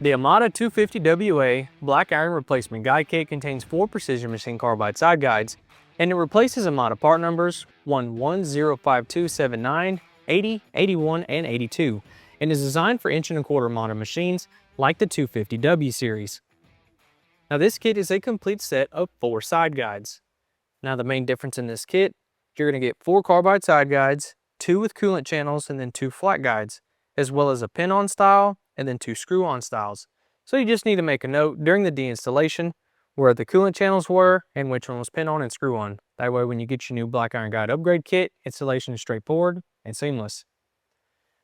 The Amada 250W Black Iron Replacement Guide Kit contains 4 precision machine carbide side guides, and it replaces Amada part numbers 11052798, 80, 81, and 82, and is designed for 1¼ Amada machines like the 250W series. Now this kit is a complete set of 4 side guides. Now the main difference in this kit, you're going to get 4 carbide side guides, 2 with coolant channels, and then 2 flat guides, as well as a pin-on style and then 2 screw-on styles. So you just need to make a note during the deinstallation where the coolant channels were and which one was pin-on and screw-on. That way when you get your new Black Iron Guide upgrade kit, installation is straightforward and seamless.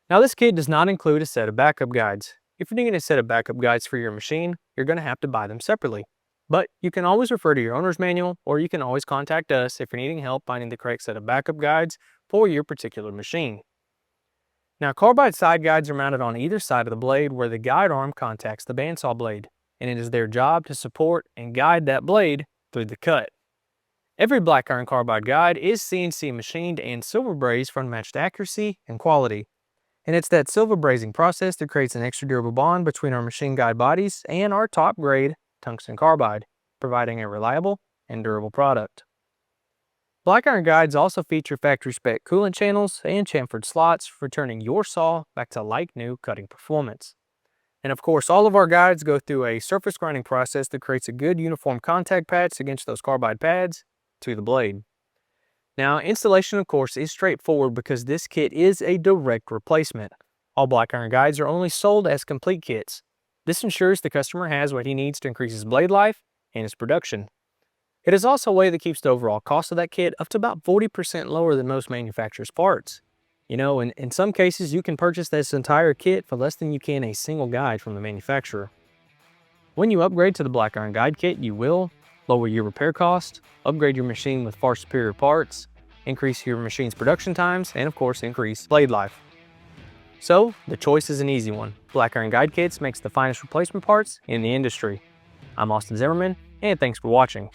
Now this kit does not include a set of backup guides. If you're needing a set of backup guides for your machine, you're going to have to buy them separately. But you can always refer to your owner's manual, or you can always contact us if you're needing help finding the correct set of backup guides for your particular machine. Now carbide side guides are mounted on either side of the blade where the guide arm contacts the bandsaw blade, and it is their job to support and guide that blade through the cut. Every Black Iron Carbide guide is CNC machined and silver brazed for unmatched accuracy and quality. And it's that silver brazing process that creates an extra durable bond between our machine guide bodies and our top grade tungsten carbide, providing a reliable and durable product. Black Iron guides also feature factory spec coolant channels and chamfered slots, returning your saw back to like new cutting performance. And of course, all of our guides go through a surface grinding process that creates a good uniform contact patch against those carbide pads to the blade. Now, installation of course is straightforward because this kit is a direct replacement. All Black Iron guides are only sold as complete kits. This ensures the customer has what he needs to increase his blade life and his production. It is also a way that keeps the overall cost of that kit up to about 40% lower than most manufacturers' parts. You know, in some cases you can purchase this entire kit for less than you can a single guide from the manufacturer. When you upgrade to the Black Iron Guide Kit, you will lower your repair cost, upgrade your machine with far superior parts, increase your machine's production times, and of course increase blade life. So the choice is an easy one. Black Iron Guide Kits makes the finest replacement parts in the industry. I'm Austin Zimmerman, and thanks for watching.